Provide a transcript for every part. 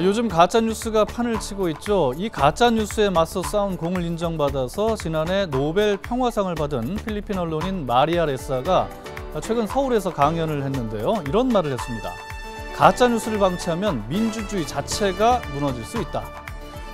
요즘 가짜뉴스가 판을 치고 있죠. 이 가짜뉴스에 맞서 싸운 공을 인정받아서 지난해 노벨 평화상을 받은 필리핀 언론인 마리아 레사가 최근 서울에서 강연을 했는데요. 이런 말을 했습니다. 가짜뉴스를 방치하면 민주주의 자체가 무너질 수 있다.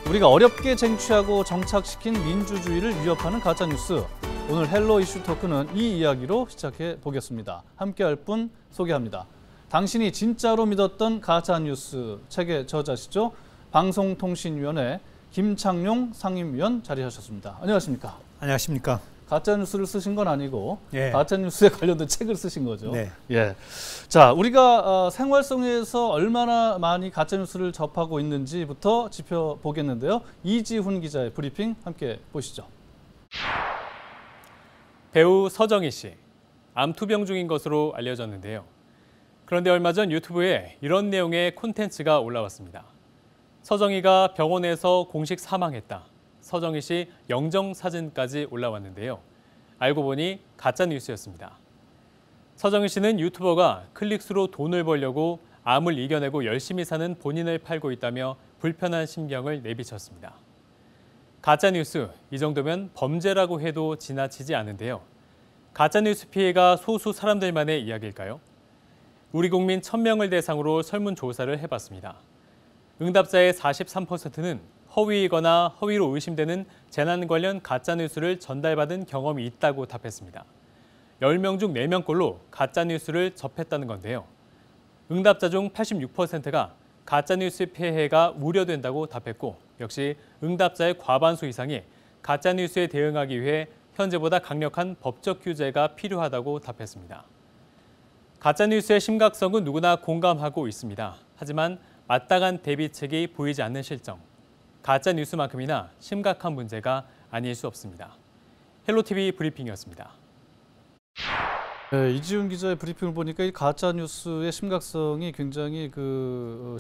우리가 어렵게 쟁취하고 정착시킨 민주주의를 위협하는 가짜뉴스. 오늘 헬로 이슈 토크는 이 이야기로 시작해 보겠습니다. 함께할 분 소개합니다. 당신이 진짜로 믿었던 가짜뉴스 책의 저자시죠. 방송통신위원회 김창룡 상임위원 자리하셨습니다. 안녕하십니까? 안녕하십니까? 가짜뉴스를 쓰신 건 아니고 예. 가짜뉴스에 관련된 책을 쓰신 거죠. 네. 예. 자, 우리가 생활 속에서 얼마나 많이 가짜뉴스를 접하고 있는지부터 짚어보겠는데요. 이지훈 기자의 브리핑 함께 보시죠. 배우 서정희 씨, 암투병 중인 것으로 알려졌는데요. 그런데 얼마 전 유튜브에 이런 내용의 콘텐츠가 올라왔습니다. 서정희가 병원에서 공식 사망했다. 서정희 씨 영정 사진까지 올라왔는데요. 알고 보니 가짜 뉴스였습니다. 서정희 씨는 유튜버가 클릭수로 돈을 벌려고 암을 이겨내고 열심히 사는 본인을 팔고 있다며 불편한 심경을 내비쳤습니다. 가짜 뉴스, 이 정도면 범죄라고 해도 지나치지 않은데요. 가짜 뉴스 피해가 소수 사람들만의 이야기일까요? 우리 국민 1000명을 대상으로 설문조사를 해봤습니다. 응답자의 43%는 허위이거나 허위로 의심되는 재난 관련 가짜뉴스를 전달받은 경험이 있다고 답했습니다. 10명 중 4명꼴로 가짜뉴스를 접했다는 건데요. 응답자 중 86%가 가짜뉴스 피해가 우려된다고 답했고, 역시 응답자의 과반수 이상이 가짜뉴스에 대응하기 위해 현재보다 강력한 법적 규제가 필요하다고 답했습니다. 가짜뉴스의 심각성은 누구나 공감하고 있습니다. 하지만 마땅한 대비책이 보이지 않는 실정. 가짜뉴스만큼이나 심각한 문제가 아닐 수 없습니다. 헬로티비 브리핑이었습니다. 네, 이지훈 기자의 브리핑을 보니까 이 가짜뉴스의 심각성이 굉장히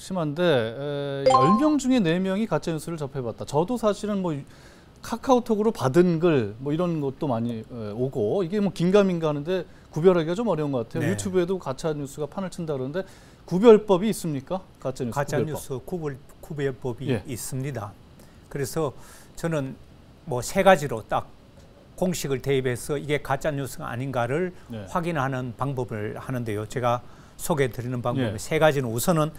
심한데 10명 중에 4명이 가짜뉴스를 접해봤다. 저도 사실은 카카오톡으로 받은 글 이런 것도 많이 오고 이게 긴가민가 하는데 구별하기가 좀 어려운 것 같아요. 네. 유튜브에도 가짜뉴스가 판을 친다 그러는데 구별법이 있습니까? 가짜뉴스 구별법이 있습니다. 그래서 저는 3가지로 딱 공식을 대입해서 이게 가짜뉴스가 아닌가를 확인하는 방법을 하는데요. 제가 소개해드리는 방법이 3가지는 우선은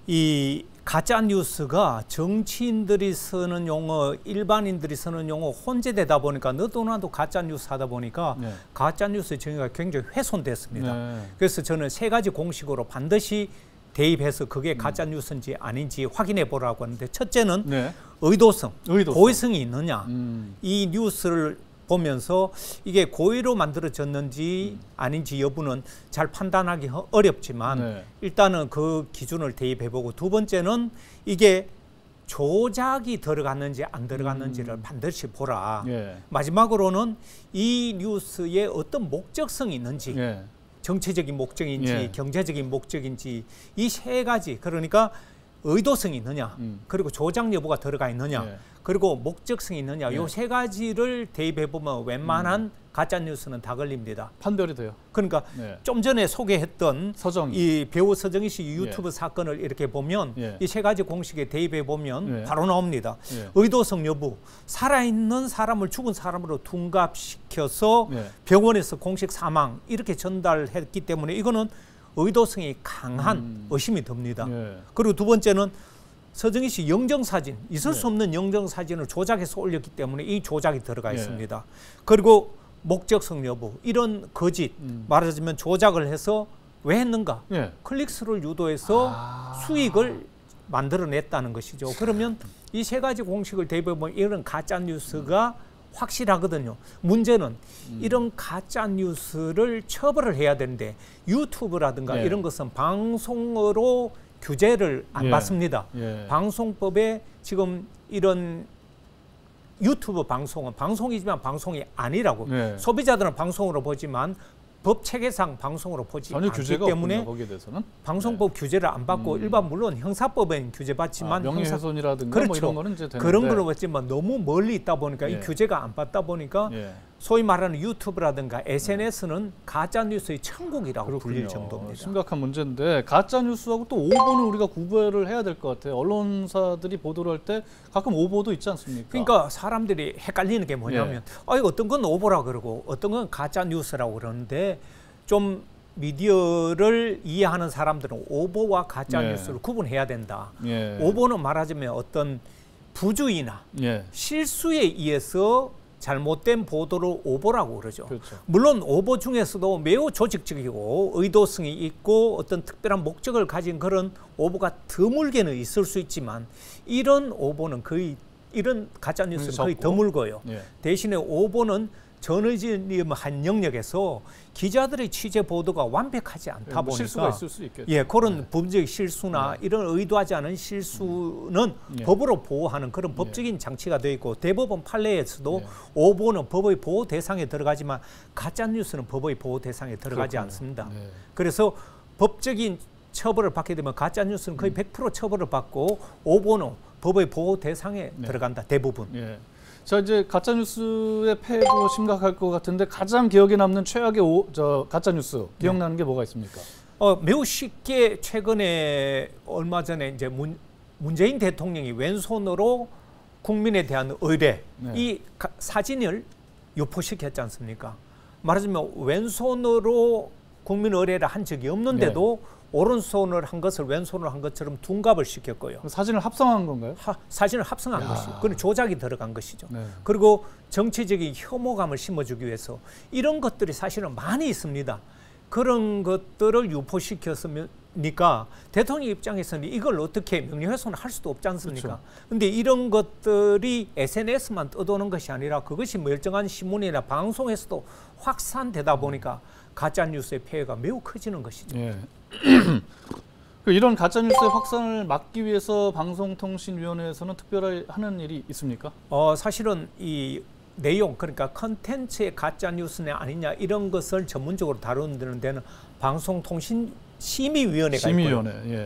이 가짜뉴스가 정치인들이 쓰는 용어, 일반인들이 쓰는 용어 혼재되다 보니까 너도 나도 가짜뉴스 하다 보니까 가짜뉴스의 정의가 굉장히 훼손됐습니다. 그래서 저는 3가지 공식으로 반드시 대입해서 그게 가짜뉴스인지 아닌지 확인해 보라고 하는데, 첫째는 의도성, 고의성이 있느냐. 이 뉴스를 보면서 이게 고의로 만들어졌는지 아닌지 여부는 잘 판단하기 어렵지만 일단은 그 기준을 대입해보고, 두 번째는 이게 조작이 들어갔는지 안 들어갔는지를 반드시 보라. 마지막으로는 이 뉴스에 어떤 목적성이 있는지, 정치적인 목적인지 경제적인 목적인지, 이 3가지, 그러니까 의도성이 있느냐, 그리고 조작 여부가 들어가 있느냐, 그리고 목적성이 있느냐, 이 3가지를 대입해보면 웬만한 가짜뉴스는 다 걸립니다. 판별이 돼요. 그러니까 좀 전에 소개했던 이 배우 서정희 씨 유튜브 사건을 이렇게 보면 이 3가지 공식에 대입해보면 바로 나옵니다. 의도성 여부, 살아있는 사람을 죽은 사람으로 둔갑시켜서 병원에서 공식 사망 이렇게 전달했기 때문에 이거는 의도성이 강한 의심이 듭니다. 그리고 두 번째는 서정희 씨 영정사진, 있을 수 없는 영정사진을 조작해서 올렸기 때문에 이 조작이 들어가 있습니다. 그리고 목적성 여부, 이런 거짓, 말하자면 조작을 해서 왜 했는가? 클릭수를 유도해서 수익을 만들어냈다는 것이죠. 그러면 이 3가지 공식을 대입해보면 이런 가짜뉴스가 확실하거든요. 문제는 이런 가짜뉴스를 처벌을 해야 되는데 유튜브라든가 이런 것은 방송으로 규제를 안 받습니다. 방송법에 지금 이런 유튜브 방송은 방송이지만 방송이 아니라고, 소비자들은 방송으로 보지만 법 체계상 방송으로 보지 않기 때문에 거기에 대해서는? 방송법 규제를 안 받고 일반 물론 형사법엔 규제받지만 명예훼손이라든가 이런 거는 이제 되는데 그런 걸 받지만 너무 멀리 있다 보니까 이 규제가 안 받다 보니까 소위 말하는 유튜브라든가 SNS는 가짜 뉴스의 천국이라고 불릴 정도입니다. 심각한 문제인데 가짜 뉴스하고 또 오보는 우리가 구별을 해야 될 것 같아요. 언론사들이 보도를 할 때 가끔 오보도 있지 않습니까? 그러니까 사람들이 헷갈리는 게 뭐냐면 이거 어떤 건 오보라 그러고 어떤 건 가짜 뉴스라고 그러는데 좀 미디어를 이해하는 사람들은 오보와 가짜 뉴스를 구분해야 된다. 오보는 말하자면 어떤 부주의나 실수에 의해서 잘못된 보도를 오보라고 그러죠. 그렇죠. 물론 오보 중에서도 매우 조직적이고 의도성이 있고 어떤 특별한 목적을 가진 그런 오보가 드물게는 있을 수 있지만 이런 오보는 거의 이런 가짜 뉴스는 거의 드물고요. 대신에 오보는 저널리즘 한 영역에서 기자들의 취재 보도가 완벽하지 않다 보니까 실수가 있을 수 있겠죠. 그런 범죄의 실수나 이런 의도하지 않은 실수는 법으로 보호하는 그런 법적인 장치가 되어 있고 대법원 판례에서도 오보는 법의 보호 대상에 들어가지만 가짜 뉴스는 법의 보호 대상에 들어가지 않습니다. 그래서 법적인 처벌을 받게 되면 가짜 뉴스는 거의 100% 처벌을 받고 오보는 법의 보호 대상에 들어간다. 대부분. 자, 이제 가짜 뉴스의 폐해도 심각할 것 같은데 가장 기억에 남는 최악의 가짜 뉴스 기억나는 게 뭐가 있습니까? 매우 쉽게 최근에 얼마 전에 이제 문재인 대통령이 왼손으로 국민에 대한 의뢰 이 사진을 유포시켰지 않습니까? 말하자면 왼손으로 국민 의뢰를 한 적이 없는데도 오른손을 한 것을 왼손으로 한 것처럼 둔갑을 시켰고요. 사진을 합성한 건가요? 사진을 합성한 것이죠. 그건 조작이 들어간 것이죠. 그리고 정치적인 혐오감을 심어주기 위해서 이런 것들이 사실은 많이 있습니다. 그런 것들을 유포시켰으니까 대통령 입장에서는 이걸 어떻게 명예훼손을 할 수도 없지 않습니까? 그런데 이런 것들이 SNS만 떠도는 것이 아니라 그것이 멀쩡한 신문이나 방송에서도 확산되다 보니까 가짜뉴스의 폐해가 매우 커지는 것이죠. 이런 가짜뉴스의 확산을 막기 위해서 방송통신위원회에서는 특별히 하는 일이 있습니까? 사실은 이 내용 그러니까 컨텐츠의 가짜뉴스냐 아니냐 이런 것을 전문적으로 다루는 데는 방송통신심의위원회가 있고요.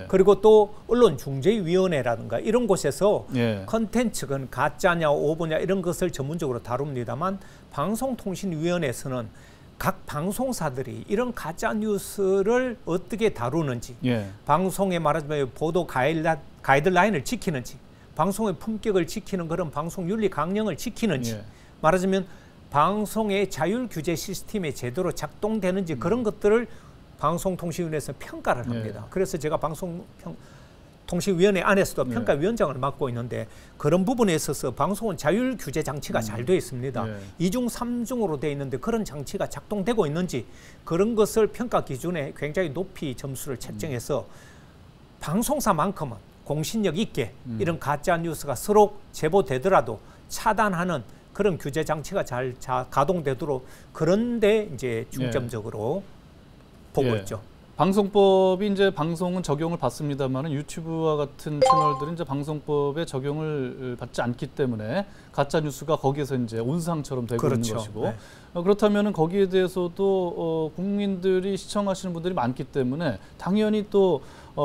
그리고 또 언론중재위원회라든가 이런 곳에서 컨텐츠는 가짜냐 오보냐 이런 것을 전문적으로 다룹니다만 방송통신위원회에서는 각 방송사들이 이런 가짜 뉴스를 어떻게 다루는지, 방송에 말하자면 보도 가이드라인을 지키는지, 방송의 품격을 지키는 그런 방송 윤리 강령을 지키는지, 말하자면 방송의 자율 규제 시스템이 제대로 작동되는지 그런 것들을 방송통신위원회에서 평가를 합니다. 그래서 제가 방송통신위원회 안에서도 평가위원장을 맡고 있는데 그런 부분에 있어서 방송은 자율 규제 장치가 잘 되어 있습니다. 2중, 3중으로 되어 있는데 그런 장치가 작동되고 있는지 그런 것을 평가 기준에 굉장히 높이 점수를 책정해서 방송사만큼은 공신력 있게 이런 가짜 뉴스가 서로 제보되더라도 차단하는 그런 규제 장치가 잘 가동되도록 그런데 이제 중점적으로 보고 있죠. 방송법이 이제 방송은 적용을 받습니다만 유튜브와 같은 채널들은 이제 방송법에 적용을 받지 않기 때문에 가짜 뉴스가 거기에서 이제 온상처럼 되고 있는 것이고 그렇다면 거기에 대해서도 국민들이 시청하시는 분들이 많기 때문에 당연히 또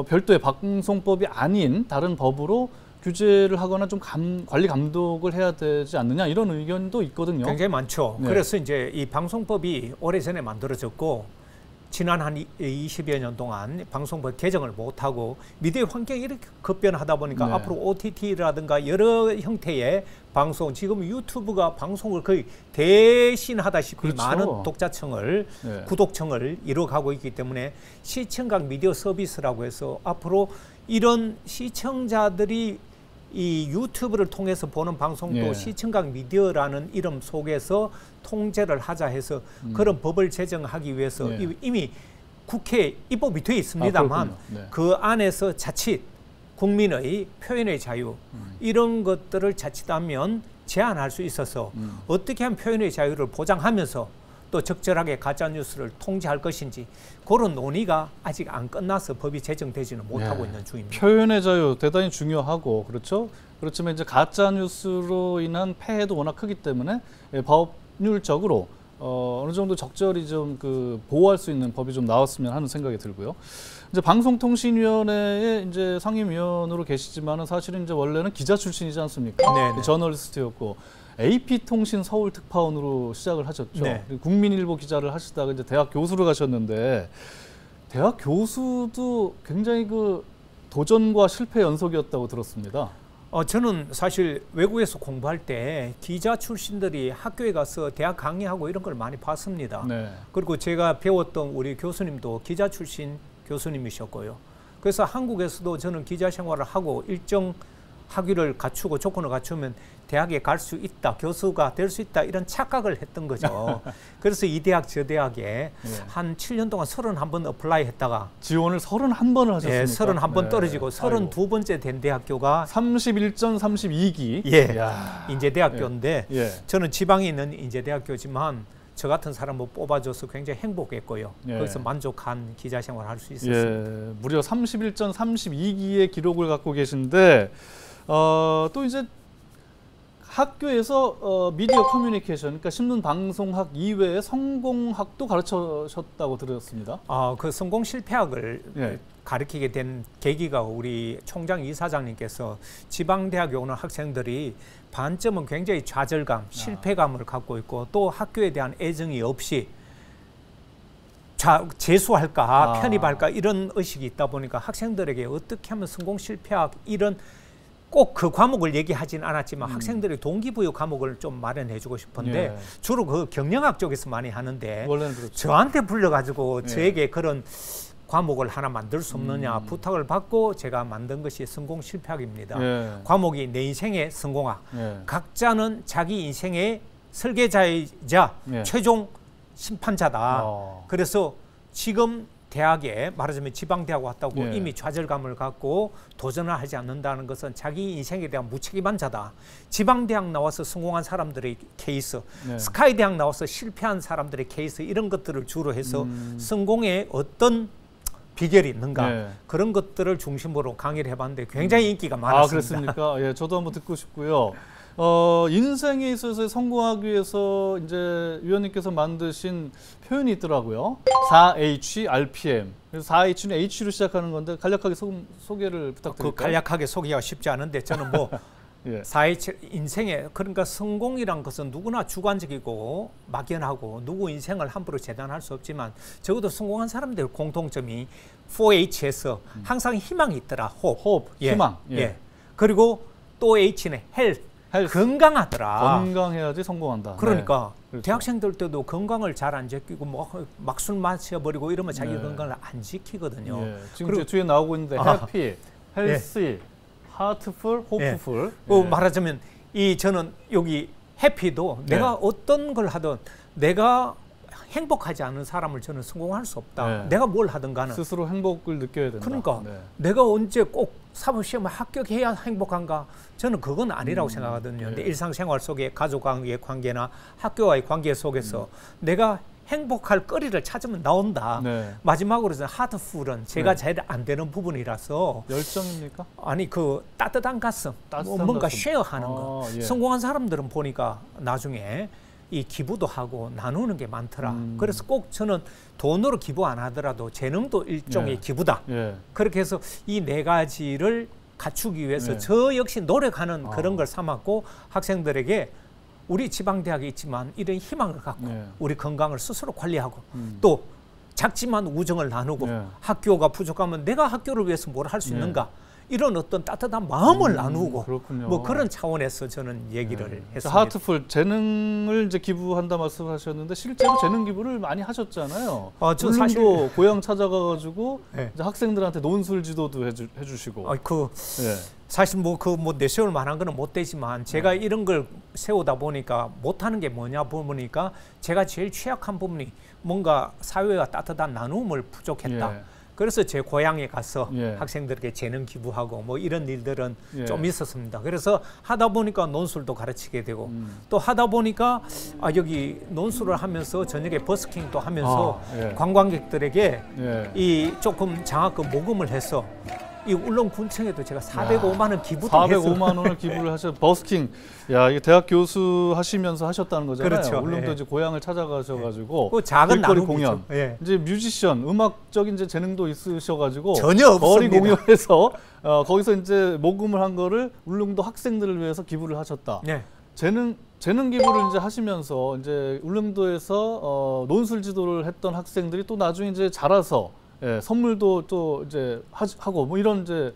별도의 방송법이 아닌 다른 법으로 규제를 하거나 좀 관리 감독을 해야 되지 않느냐 이런 의견도 있거든요. 굉장히 많죠. 그래서 이제 이 방송법이 오래전에 만들어졌고 지난 한 20여 년 동안 방송법 개정을 못하고 미디어 환경이 이렇게 급변하다 보니까 앞으로 OTT라든가 여러 형태의 방송, 지금 유튜브가 방송을 거의 대신하다시피 많은 독자층을, 구독층을 이뤄가고 있기 때문에 시청각 미디어 서비스라고 해서 앞으로 이런 시청자들이 이 유튜브를 통해서 보는 방송도 시청각 미디어라는 이름 속에서 통제를 하자 해서 그런 법을 제정하기 위해서 이미 국회에 입법이 되어 있습니다만 그 안에서 자칫 국민의 표현의 자유 이런 것들을 자칫하면 제한할 수 있어서 어떻게 하면 표현의 자유를 보장하면서 또 적절하게 가짜뉴스를 통제할 것인지 그런 논의가 아직 안 끝나서 법이 제정되지는 못하고 있는 중입니다. 표현의 자유 대단히 중요하고 그렇죠. 그렇지만 이제 가짜뉴스로 인한 폐해도 워낙 크기 때문에 법률적으로 어느 정도 적절히 좀 보호할 수 있는 법이 좀 나왔으면 하는 생각이 들고요. 이제 방송통신위원회에 이제 상임위원으로 계시지만은 사실은 이제 원래는 기자 출신이지 않습니까? 저널리스트였고 AP통신 서울 특파원으로 시작을 하셨죠. 네. 국민일보 기자를 하시다가 이제 대학 교수로 가셨는데 대학 교수도 굉장히 그 도전과 실패 연속이었다고 들었습니다. 저는 사실 외국에서 공부할 때 기자 출신들이 학교에 가서 대학 강의하고 이런 걸 많이 봤습니다. 네. 그리고 제가 배웠던 우리 교수님도 기자 출신 교수님이셨고요. 그래서 한국에서도 저는 기자 생활을 하고 일정 학위를 갖추고 조건을 갖추면 대학에 갈 수 있다, 교수가 될 수 있다 이런 착각을 했던 거죠. 그래서 이 대학 저 대학에 한 7년 동안 31번 어플라이 했다가 지원을 31번을 하셨습니까? 예, 31번 떨어지고 32번째 된 대학교가 31전 32기. 예, 야. 인제대학교인데 예. 저는 지방에 있는 인제대학교지만 저 같은 사람을 뽑아줘서 굉장히 행복했고요. 예. 거기서 만족한 기자 생활을 할 수 있었습니다. 예, 무려 31전 32기의 기록을 갖고 계신데 또 이제 학교에서 미디어 커뮤니케이션, 그러니까 신문 방송학 이외에 성공학도 가르치셨다고 들었습니다. 그 성공 실패학을 예. 가르치게 된 계기가 우리 총장 이사장님께서 지방대학에 오는 학생들이 반쯤은 굉장히 좌절감, 실패감을 갖고 있고 또 학교에 대한 애정이 없이 재수할까 편입할까 이런 의식이 있다 보니까 학생들에게 어떻게 하면 성공 실패학 이런 꼭 그 과목을 얘기하진 않았지만 학생들의 동기부여 과목을 좀 마련해주고 싶은데 예. 주로 그 경영학 쪽에서 많이 하는데 원래는 그렇죠. 저한테 불려가지고 예. 저에게 그런 과목을 하나 만들 수 없느냐 부탁을 받고 제가 만든 것이 성공 실패학입니다. 예. 과목이 내 인생의 성공학. 예. 각자는 자기 인생의 설계자이자 예. 최종 심판자다. 어. 그래서 지금 대학에 말하자면 지방대학 왔다고 예. 이미 좌절감을 갖고 도전을 하지 않는다는 것은 자기 인생에 대한 무책임한 자다. 지방대학 나와서 성공한 사람들의 케이스, 네. 스카이대학 나와서 실패한 사람들의 케이스 이런 것들을 주로 해서 성공에 어떤 비결이 있는가 네. 그런 것들을 중심으로 강의를 해봤는데 굉장히 인기가 많았습니다. 그렇습니까? 예, 저도 한번 듣고 싶고요. 인생에 있어서 성공하기 위해서 이제 위원님께서 만드신 표현이 있더라고요. 4H RPM. 그래서 4H는 H로 시작하는 건데 간략하게 소개를 부탁드릴까요? 그 간략하게 소개하기 쉽지 않은데 저는 뭐 예. 4H 인생에 그러니까 성공이란 것은 누구나 주관적이고 막연하고 누구 인생을 함부로 재단할 수 없지만 적어도 성공한 사람들 공통점이 4H에서 항상 희망이 있더라. 호흡, 예. 희망. 예. 그리고 또 H는 헬스. 건강하더라. 건강해야지 성공한다. 그러니까 네. 그렇죠. 대학생들 때도 건강을 잘 안 지키고 막 술 마셔버리고 이러면 자기 건강을 안 지키거든요. 예. 지금 그리고 뒤에 나오고 있는데 해피, 헬시, 하트풀, 호프풀. 예. 말하자면 저는 여기 해피도 내가 어떤 걸 하든 내가 행복하지 않은 사람을 저는 성공할 수 없다. 네. 내가 뭘 하든 간에 스스로 행복을 느껴야 된다. 그러니까 네. 내가 언제 꼭 사법시험에 합격해야 행복한가? 저는 그건 아니라고 생각하거든요. 근데 일상생활 속에 가족과의 관계나 학교와의 관계 속에서 내가 행복할 거리를 찾으면 나온다. 네. 마지막으로 하트풀은 제가 잘 안 되는 부분이라서 열정입니까? 아니 그 따뜻한 가슴, 따뜻한 뭔가 가슴. 쉐어하는 거. 예. 성공한 사람들은 보니까 나중에 이 기부도 하고 나누는 게 많더라. 그래서 꼭 저는 돈으로 기부 안 하더라도 재능도 일종의 기부다. 예. 그렇게 해서 이 네 가지를 갖추기 위해서 저 역시 노력하는 그런 걸 삼았고 학생들에게 우리 지방대학에 있지만 이런 희망을 갖고 우리 건강을 스스로 관리하고 또 작지만 우정을 나누고 학교가 부족하면 내가 학교를 위해서 뭘 할 수 있는가 이런 어떤 따뜻한 마음을 나누고 그렇군요. 뭐 그런 차원에서 저는 얘기를 했습니다. 하트풀 재능을 이제 기부한다 말씀하셨는데 실제로 재능 기부를 많이 하셨잖아요. 저 사실 고향 찾아가가지고 이제 학생들한테 논술 지도도 해주시고. 사실 뭐 내세울 만한 거는 못 되지만 제가 이런 걸 세우다 보니까 못하는 게 뭐냐 보니까 제가 제일 취약한 부분이 뭔가 사회와 따뜻한 나눔을 부족했다. 그래서 제 고향에 가서 학생들에게 재능 기부하고 뭐 이런 일들은 좀 있었습니다. 그래서 하다 보니까 논술도 가르치게 되고 또 하다 보니까 여기 논술을 하면서 저녁에 버스킹도 하면서 관광객들에게 이 조금 장학금 모금을 해서 이 울릉군청에도 제가 405만 원 기부도 405만 원을 기부를 하셔. 버스킹. 야, 이게 대학 교수 하시면서 하셨다는 거잖아요. 그렇죠. 울릉도 이제 고향을 찾아가셔가지고 그 작은 길거리 나눔이죠. 공연. 이제 뮤지션, 음악적인 이제 재능도 있으셔가지고 전혀 없습니다. 거리 공연에서 거기서 이제 모금을 한 거를 울릉도 학생들을 위해서 기부를 하셨다. 재능 재능 기부를 이제 하시면서 이제 울릉도에서 논술 지도를 했던 학생들이 또 나중에 이제 자라서 예, 선물도 또 이제 하고 뭐 이런 이제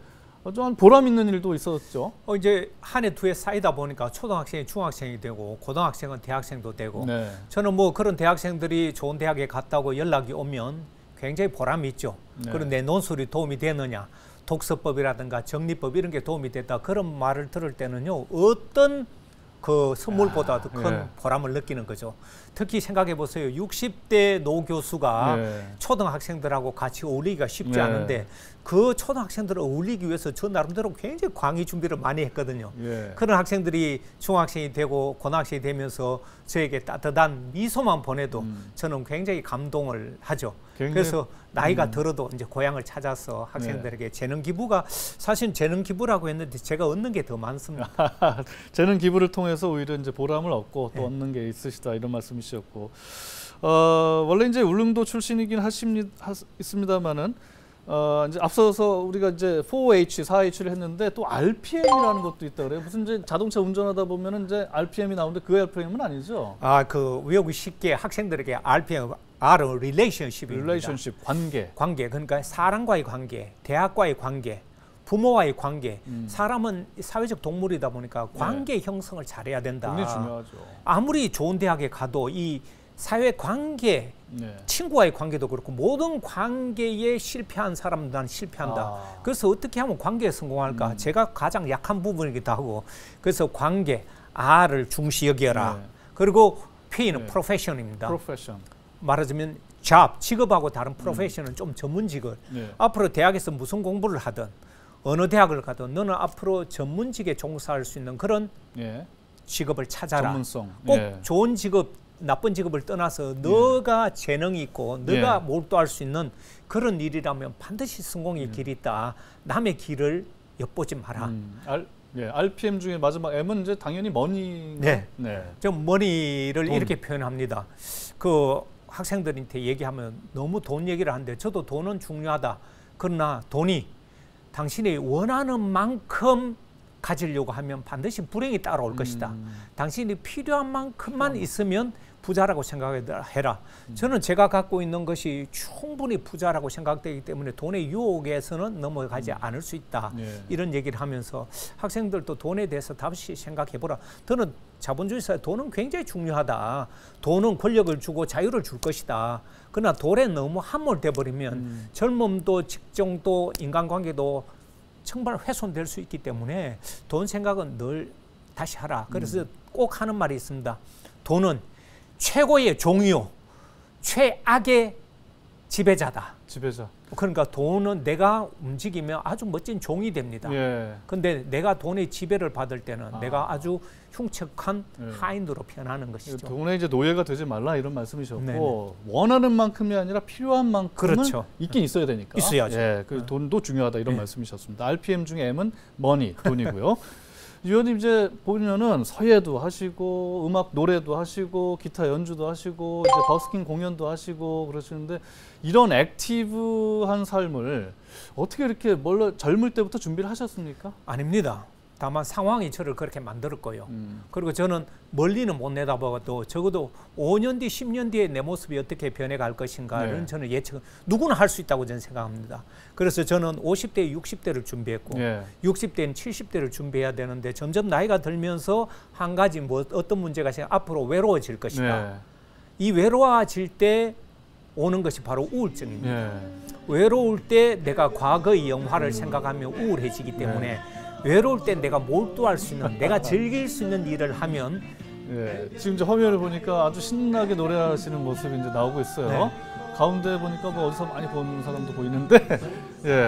좀 보람 있는 일도 있었죠. 이제 한 해 두 해 쌓이다 보니까 초등학생이 중학생이 되고 고등학생은 대학생도 되고 네. 저는 뭐 그런 대학생들이 좋은 대학에 갔다고 연락이 오면 굉장히 보람이 있죠. 네. 그런 내 논술이 도움이 되느냐, 독서법이라든가 정리법 이런 게 도움이 됐다 그런 말을 들을 때는요 어떤 그 선물보다도 큰 예. 보람을 느끼는 거죠. 특히 생각해 보세요. 60대 노 교수가 예. 초등학생들하고 같이 어울리기가 쉽지 예. 않은데 그 초등학생들을 어울리기 위해서 저 나름대로 굉장히 광의 준비를 많이 했거든요. 예. 그런 학생들이 중학생이 되고 고등학생이 되면서 저에게 따뜻한 미소만 보내도 저는 굉장히 감동을 하죠. 그래서 나이가 들어도 이제 고향을 찾아서 학생들에게 재능 기부가 사실 재능 기부라고 했는데 제가 얻는 게 더 많습니다. 재능 기부를 통해서 오히려 이제 보람을 얻고 또 네. 얻는 게 있으시다 이런 말씀이셨고 원래 이제 울릉도 출신이긴 있습니다만은 이제 앞서서 우리가 이제 4H, 4H를 했는데 또 RPM이라는 것도 있다 그래요. 무슨 이제 자동차 운전하다 보면은 이제 RPM이 나오는데 그 RPM은 아니죠? 그 외우기 쉽게 학생들에게 RPM, R은 relationship입니다. relationship, 관계. 그러니까 사람과의 관계, 대학과의 관계, 부모와의 관계. 사람은 사회적 동물이다 보니까 관계 형성을 잘해야 된다. 굉장히 중요하죠. 아무리 좋은 대학에 가도 이 사회 관계, 네. 친구와의 관계도 그렇고 모든 관계에 실패한 사람은 난 실패한다. 그래서 어떻게 하면 관계에 성공할까? 제가 가장 약한 부분이기도 하고 그래서 관계, R을 중시 여겨라. 네. 그리고 P는 네. profession입니다. profession. 말하자면 job, 직업하고 다른 profession은 좀 전문 직업. 네. 앞으로 대학에서 무슨 공부를 하든 어느 대학을 가든 너는 앞으로 전문직에 종사할 수 있는 그런 예. 직업을 찾아라. 전문성. 꼭 예. 좋은 직업, 나쁜 직업을 떠나서 너가 재능이 있고 너가 몰두할 수 있는 그런 일이라면 반드시 성공의 길이 있다. 남의 길을 엿보지 마라. RPM 중에 마지막 M은 이제 당연히 머니. 네. 네. 좀 머니를 돈. 이렇게 표현합니다. 그 학생들한테 얘기하면 너무 돈 얘기를 하는데 저도 돈은 중요하다. 그러나 돈이 당신이 원하는 만큼 가지려고 하면 반드시 불행이 따라올 것이다. 당신이 필요한 만큼만 있으면 부자라고 생각해라. 저는 제가 갖고 있는 것이 충분히 부자라고 생각되기 때문에 돈의 유혹에서는 넘어가지 않을 수 있다. 이런 얘기를 하면서 학생들도 돈에 대해서 다시 생각해보라. 저는 자본주의 사회 돈은 굉장히 중요하다. 돈은 권력을 주고 자유를 줄 것이다. 그러나 돈에 너무 함몰돼 버리면 젊음도 직종도 인간관계도 정말 훼손될 수 있기 때문에 돈 생각은 늘 다시 하라. 그래서 꼭 하는 말이 있습니다. 돈은 최고의 종이요, 최악의 지배자다. 지배자. 그러니까 돈은 내가 움직이면 아주 멋진 종이 됩니다. 근데 내가 돈의 지배를 받을 때는 내가 아주 흉측한 하인으로 변하는 것이죠. 돈에 이제 노예가 되지 말라 이런 말씀이셨고 원하는 만큼이 아니라 필요한 만큼은 그렇죠. 있긴 있어야 되니까. 있어야죠. 예, 그 돈도 중요하다 이런 말씀이셨습니다. RPM 중에 M은 머니, 돈이고요. 위원님 이제 보면은 서예도 하시고 음악 노래도 하시고 기타 연주도 하시고 이제 버스킹 공연도 하시고 그러시는데 이런 액티브한 삶을 어떻게 이렇게 젊을 때부터 준비를 하셨습니까? 아닙니다. 다만 상황이 저를 그렇게 만들었고요. 그리고 저는 멀리는 못 내다봐도 적어도 5년 뒤, 10년 뒤에 내 모습이 어떻게 변해갈 것인가를 저는 예측, 누구나 할 수 있다고 저는 생각합니다. 그래서 저는 50대, 60대를 준비했고 60대는 70대를 준비해야 되는데 점점 나이가 들면서 한 가지 어떤 문제가 생겨 앞으로 외로워질 것이다. 이 외로워질 때 오는 것이 바로 우울증입니다. 외로울 때 내가 과거의 영화를 생각하며 우울해지기 때문에 외로울 때 내가 몰두할 수 있는, 내가 즐길 수 있는 일을 하면 지금 이제 화면을 보니까 아주 신나게 노래하시는 모습이 이제 나오고 있어요. 가운데 보니까 뭐 어디서 많이 본 사람도 보이는데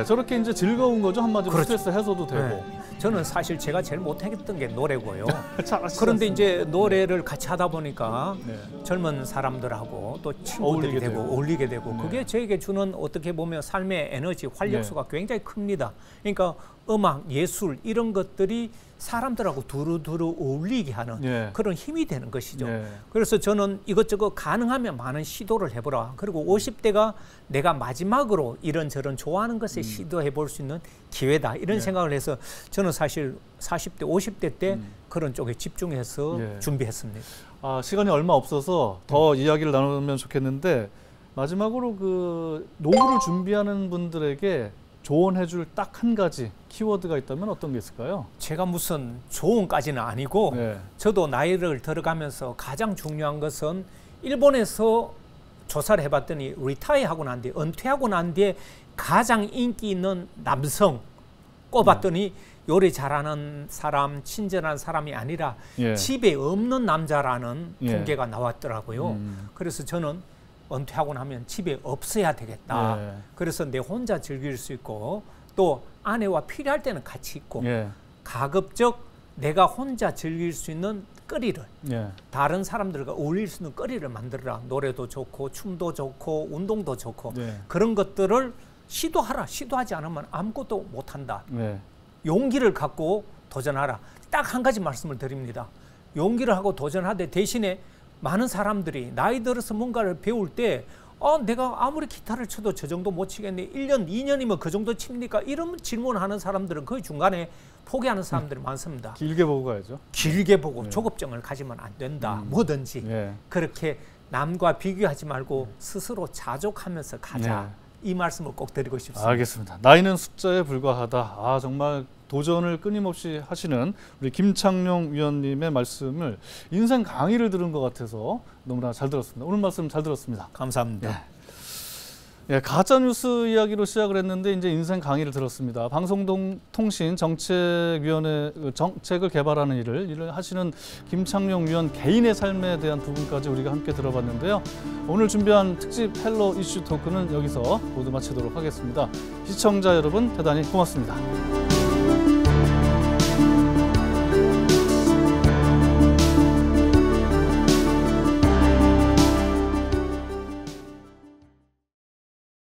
저렇게 이제 즐거운 거죠. 한마디로 그렇죠. 스트레스 해소도 되고. 저는 사실 제가 제일 못했던 게 노래고요. 잘하시지 그런데 않습니까? 이제 노래를 같이 하다 보니까 젊은 사람들하고 또 친구들이 되고 어울리게 되고 그게 저에게 주는 어떻게 보면 삶의 에너지, 활력소가 굉장히 큽니다. 그러니까 음악, 예술 이런 것들이 사람들하고 두루두루 어울리게 하는 예. 그런 힘이 되는 것이죠. 예. 그래서 저는 이것저것 가능하면 많은 시도를 해보라. 그리고 50대가 내가 마지막으로 이런저런 좋아하는 것에 시도해 볼 수 있는 기회다. 이런 예. 생각을 해서 저는 사실 40대, 50대 때 그런 쪽에 집중해서 예. 준비했습니다. 아, 시간이 얼마 없어서 더 이야기를 나누면 좋겠는데 마지막으로 그 노후를 준비하는 분들에게 조언해줄 딱 한 가지 키워드가 있다면 어떤 게 있을까요? 제가 무슨 조언까지는 아니고 네. 저도 나이를 들어가면서 가장 중요한 것은 일본에서 조사를 해봤더니 리타이어하고 난 뒤에 은퇴하고 난 뒤에 가장 인기 있는 남성 꼽았더니 요리 잘하는 사람, 친절한 사람이 아니라 예. 집에 없는 남자라는 예. 통계가 나왔더라고요. 그래서 저는 은퇴하고 나면 집에 없어야 되겠다. 예. 그래서 내 혼자 즐길 수 있고 또 아내와 필요할 때는 같이 있고 예. 가급적 내가 혼자 즐길 수 있는 거리를 예. 다른 사람들과 어울릴 수 있는 거리를 만들어라. 노래도 좋고 춤도 좋고 운동도 좋고 예. 그런 것들을 시도하라. 시도하지 않으면 아무것도 못한다. 예. 용기를 갖고 도전하라. 딱 한 가지 말씀을 드립니다. 용기를 하고 도전하되 대신에 많은 사람들이 나이 들어서 뭔가를 배울 때 내가 아무리 기타를 쳐도 저 정도 못 치겠네. 1년, 2년이면 그 정도 칩니까? 이런 질문하는 사람들은 거의 중간에 포기하는 사람들이 많습니다. 길게 보고 가야죠. 길게 보고 네. 조급증을 가지면 안 된다. 뭐든지 예. 그렇게 남과 비교하지 말고 스스로 자족하면서 가자. 이 말씀을 꼭 드리고 싶습니다. 알겠습니다. 나이는 숫자에 불과하다. 아, 정말 도전을 끊임없이 하시는 우리 김창룡 위원님의 말씀을 인생 강의를 들은 것 같아서 너무나 잘 들었습니다. 오늘 말씀 잘 들었습니다. 감사합니다. 예, 가짜 뉴스 이야기로 시작을 했는데 이제 인생 강의를 들었습니다. 방송통신정책위원회 정책을 개발하는 일을 하시는 김창룡 위원 개인의 삶에 대한 부분까지 우리가 함께 들어봤는데요. 오늘 준비한 특집 헬로 이슈 토크는 여기서 모두 마치도록 하겠습니다. 시청자 여러분 대단히 고맙습니다.